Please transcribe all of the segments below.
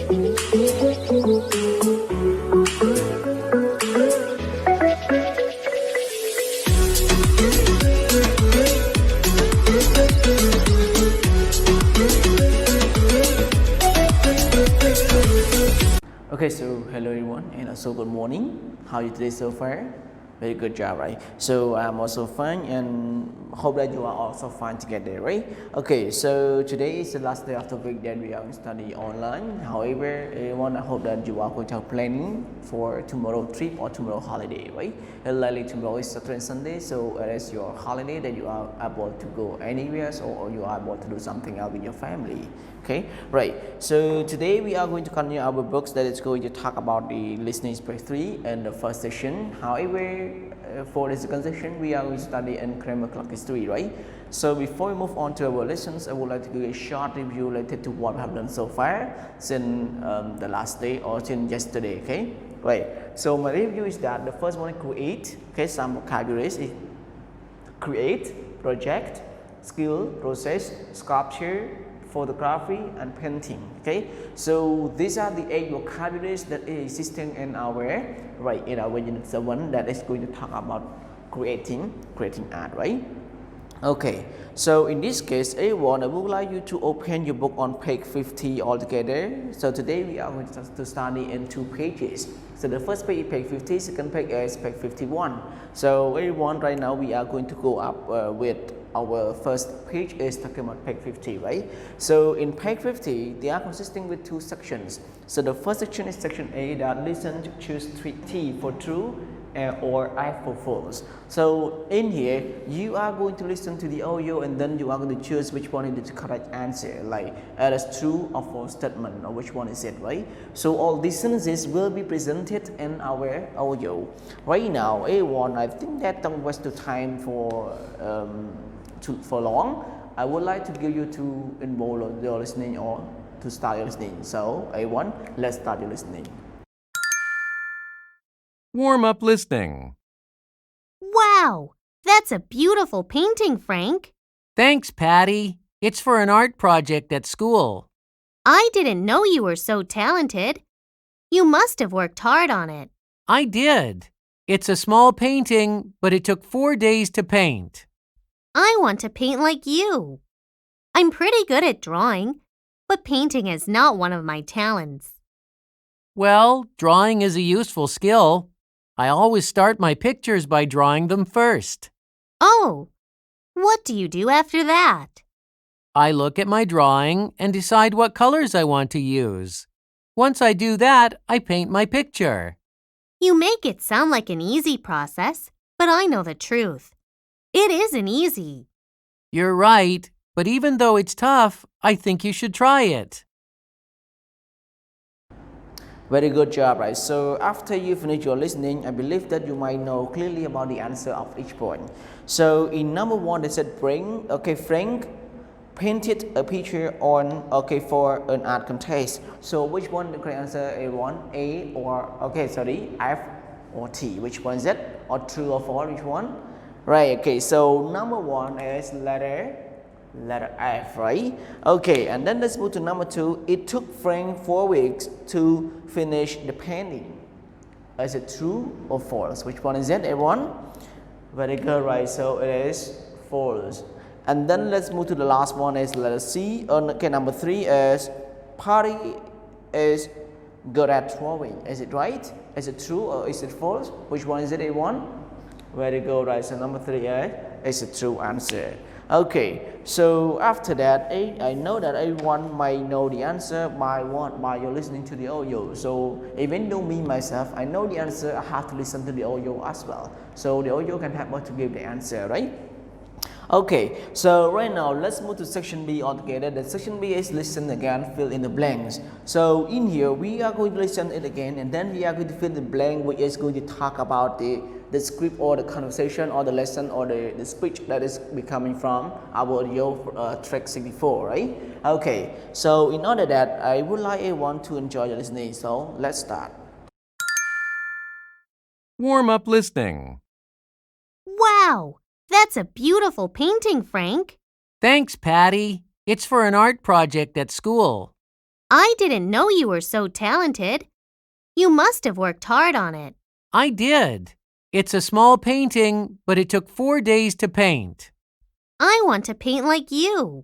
Okay, so hello everyone and also good morning. How are you today so far? Very good job, right? So I'm also fine and hope that you are also fine together, right? Okay, so today is the last day of the week that we are study online. However, everyone, I hope that you are going to have planning for tomorrow trip or tomorrow holiday, right? And likely tomorrow is Saturday and Sunday, so it is your holiday that you are able to go anywhere or you are able to do something else with your family. Okay, right. So today we are going to continue our books that is going to talk about the listening speed 3 and the first session. However, for the second session, we are going to study in grammar clock history, right? So before we move on to our lessons, I would like to give a short review related to what we have done so far since the last day or since yesterday. Okay, right. So my review is that the first one is create. Okay, some vocabularies is create, project, skill, process, sculpture, photography and painting. Okay, so these are the 8 vocabularies that is existing in our unit 7 that is going to talk about creating art, right? Okay, so in this case, everyone, I would like you to open your book on page 50 altogether. So today we are going to study in 2 pages. So the first page is page 50, second page is page 51. So everyone, right now we are going to go up with our first page is talking about page 50, right? So in page 50, they are consisting with 2 sections. So the first section is section A that listen to choose T for true or I for false. So in here, you are going to listen to the audio and then you are going to choose which one is the correct answer, like it is true or false statement or which one is it, right? So all these sentences will be presented in our audio. Right now, everyone, I think that don't waste the time for long. I would like to give you to involve your listening or to start your listening. So everyone, let's start your listening. Warm-up listening. Wow, that's a beautiful painting, Frank. Thanks, Patty. It's for an art project at school. I didn't know you were so talented. You must have worked hard on it. I did. It's a small painting, but it took 4 days to paint. I want to paint like you. I'm pretty good at drawing, but painting is not one of my talents. Well, drawing is a useful skill. I always start my pictures by drawing them first. Oh, what do you do after that? I look at my drawing and decide what colors I want to use. Once I do that, I paint my picture. You make it sound like an easy process, but I know the truth. It isn't easy. You're right, but even though it's tough, I think you should try it. Very good job, right? So after you finish your listening, I believe that you might know clearly about the answer of each point. So in number 1, they said Frank painted a picture on for an art contest. So which one the correct answer? A1, A or F or T? Which one is it? Or true or false? Which one? Right. Okay. So number 1 is letter F, right? Okay, and then let's move to number 2. It took Frank 4 weeks to finish the painting. Is it true or false? Which one is it, everyone? Very good, right? So it is false. And then let's move to the last one is letter C. Okay, number 3 is Patty is good at drawing. Is it right? Is it true or is it false? Which one is it, everyone? Very good, right? So number 3 is a true answer. Okay, so after that, I know that everyone might know the answer by you're listening to the audio. So even though me myself, I know the answer, I have to listen to the audio as well. So the audio can help us to give the answer, right? Okay, so right now let's move to section B altogether. The section B is listen again, fill in the blanks. So in here we are going to listen it again and then we are going to fill the blank, which is going to talk about the script or the conversation or the lesson or the speech that is coming from our audio track 64, right? Okay, so in order that I would like everyone to enjoy your listening, so let's start. Warm-up listening. Wow, that's a beautiful painting, Frank. Thanks, Patty. It's for an art project at school. I didn't know you were so talented. You must have worked hard on it. I did. It's a small painting, but it took 4 days to paint. I want to paint like you.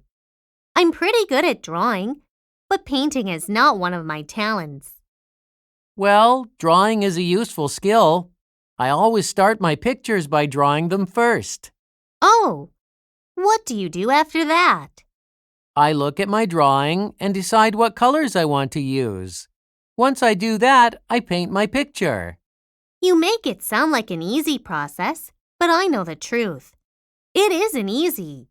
I'm pretty good at drawing, but painting is not one of my talents. Well, drawing is a useful skill. I always start my pictures by drawing them first. Oh, what do you do after that? I look at my drawing and decide what colors I want to use. Once I do that, I paint my picture. You make it sound like an easy process, but I know the truth. It isn't easy.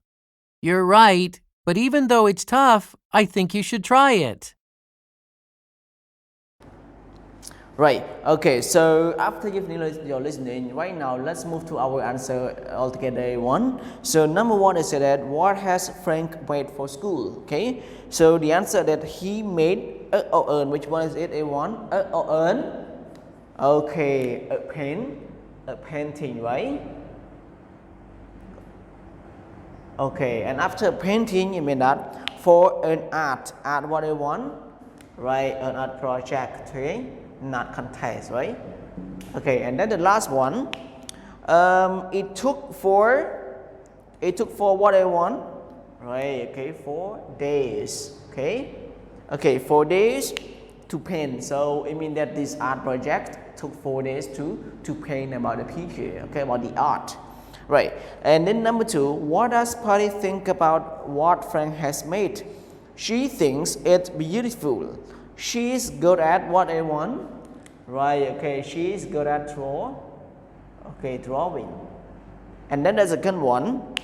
You're right, but even though it's tough, I think you should try it. Right. Okay. So after you've finished your listening, right now let's move to our answer altogether. One. So number one is that what has Frank made for school? Okay. So the answer that he made which one is it? A1. Okay. A painting, right? Okay. And after painting, you mean that for an art what I want, right? An art project. Okay. Not contest, right? Okay, and then the last one, it took for what I want, right? Okay, 4 days. Okay, 4 days to paint. So it means that this art project took 4 days to paint about the picture, okay, about the art, right? And then number two, what does Patty think about what Frank has made? She thinks it's beautiful. She's good at what I want, right? Okay, she's good at drawing. And then there's a second one,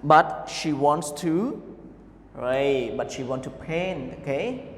but she wants to, right? But she wants to paint, okay?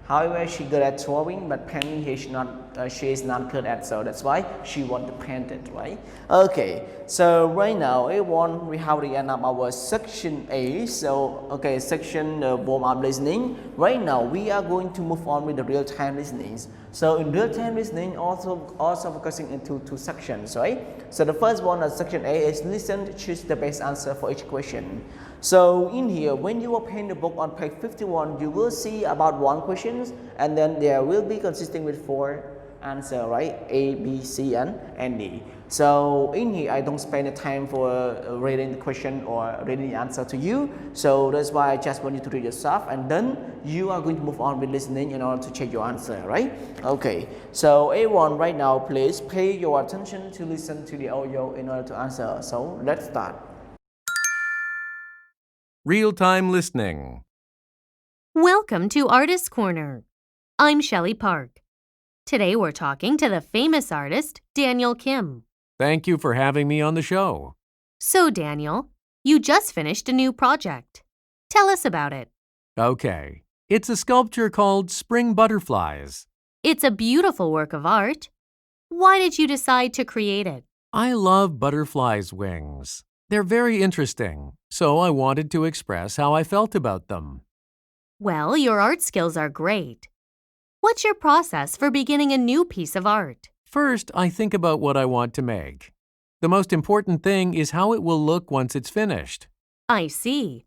However, she good at drawing, but painting she is not good at, so that's why she want to paint it, right? Okay, so right now everyone, we have the end of our section A. So okay, section warm-up listening. Right now we are going to move on with the real-time listenings. So in real-time listening, also focusing into 2 sections, right? So the first one, section A, is listen to choose the best answer for each question. So in here, when you open the book on page 51, you will see about 1 question, and then there will be consisting with 4 answer, right? A, B, C, and D. So in here, I don't spend the time for reading the question or reading the answer to you. So that's why I just want you to read yourself, and then you are going to move on with listening in order to check your answer, right? Okay. So everyone, right now, please pay your attention to listen to the audio in order to answer. So let's start. Real-time listening. Welcome to Artist Corner. I'm Shelley Park. Today we're talking to the famous artist, Daniel Kim. Thank you for having me on the show. So, Daniel, you just finished a new project. Tell us about it. Okay. It's a sculpture called Spring Butterflies. It's a beautiful work of art. Why did you decide to create it? I love butterflies' wings. They're very interesting, so I wanted to express how I felt about them. Well, your art skills are great. What's your process for beginning a new piece of art? First, I think about what I want to make. The most important thing is how it will look once it's finished. I see.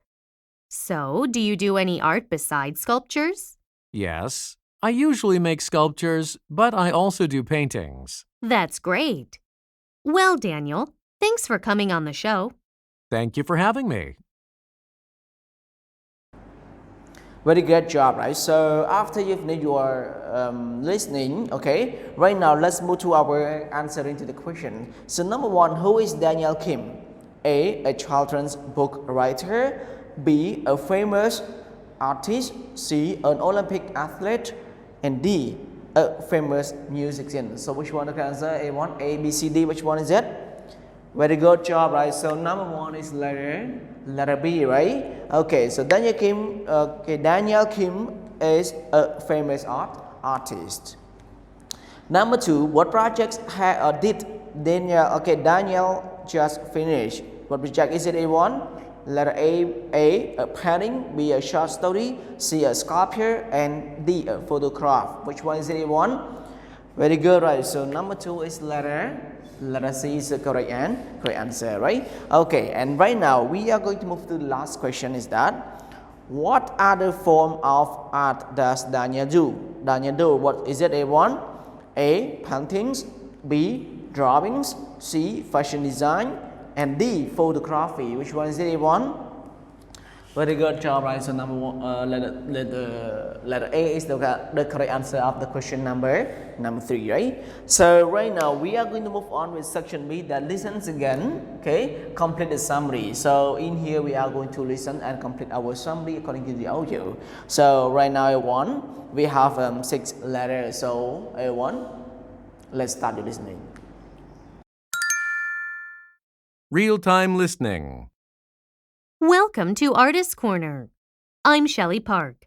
So, do you do any art besides sculptures? Yes, I usually make sculptures, but I also do paintings. That's great. Well, Daniel, thanks for coming on the show. Thank you for having me. Very good job, right? So after you've finished your listening, okay, right now let's move to our answering to the question. So number one, who is Daniel Kim? A children's book writer. B, a famous artist. C, an Olympic athlete. And D, a famous musician. So which one is the answer? A1, A, B, C, D. Which one is it? Very good job, right? So number one is letter B, right? Okay, so Daniel Kim is a famous artist. Number two, what projects did Daniel just finish? What project is it? A1, letter A painting, B, a short story, C, a sculpture, and D, a photograph. Which one is it? A1? Very good, right? So number two is letter C is the correct answer, right? Okay, and right now we are going to move to the last question, is that What other form of art does Daniel do? Daniel do, what is it? A1, A. Paintings, B. Drawings, C. Fashion design, and D. Photography. Which one is it? A1? Very good job, right? So number one, letter A is the correct answer of the question number 3, right? So right now we are going to move on with section B, that listens again, okay? Complete the summary. So in here we are going to listen and complete our summary according to the audio. So right now A1, we have 6 letters. So A1, let's start the listening. Real-time listening. Welcome to Artist Corner. I'm Shelley Park.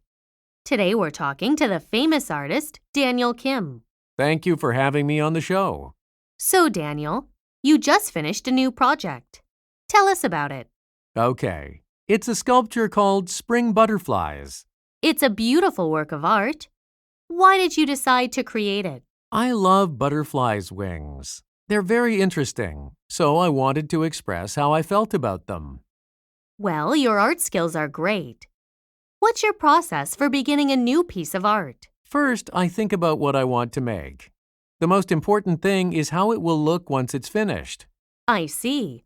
Today we're talking to the famous artist, Daniel Kim. Thank you for having me on the show. So, Daniel, you just finished a new project. Tell us about it. Okay. It's a sculpture called Spring Butterflies. It's a beautiful work of art. Why did you decide to create it? I love butterflies' wings. They're very interesting, so I wanted to express how I felt about them. Well, your art skills are great. What's your process for beginning a new piece of art? First, I think about what I want to make. The most important thing is how it will look once it's finished. I see.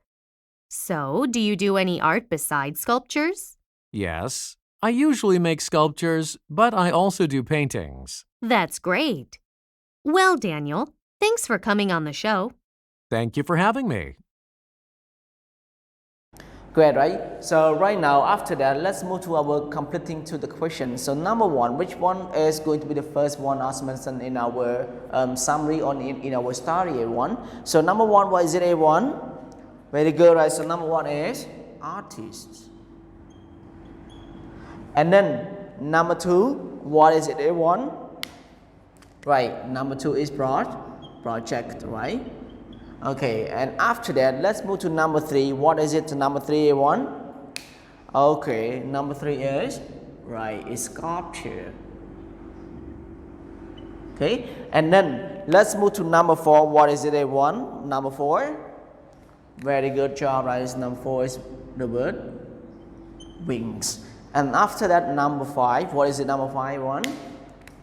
So, do you do any art besides sculptures? Yes, I usually make sculptures, but I also do paintings. That's great. Well, Daniel, thanks for coming on the show. Thank you for having me. Great, right? So right now, after that, let's move to our completing to the question. So number 1, which one is going to be the first one as mentioned in our summary on in our story, A1? So number 1, what is it, A1? Very good, right? So number 1 is artist. And then number 2, what is it, A1? Right, number 2 is project, right? Okay, and after that, let's move to number 3. What is it, number 3, A1? Okay, number 3 is, right, is sculpture. Okay, and then let's move to number 4. What is it, A1? Number 4? Very good job, right? Number 4 is the bird wings. And after that, number 5. What is it, number 5, A1?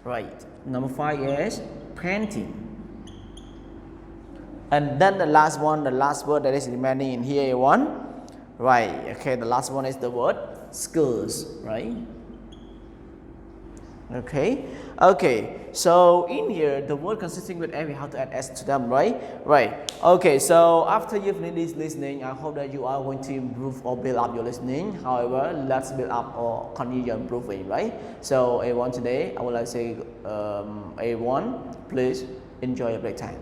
Right, number 5 is painting. And then the last one, the last word that is remaining in here, A1. Right, okay, the last one is the word skills, right? Okay, so in here, the word consisting with every how to add s to them, right? Right, okay, so after you've finished this listening, I hope that you are going to improve or build up your listening. However, let's build up or continue improving, right? So A1 today, I would like to say A1, please enjoy your break time.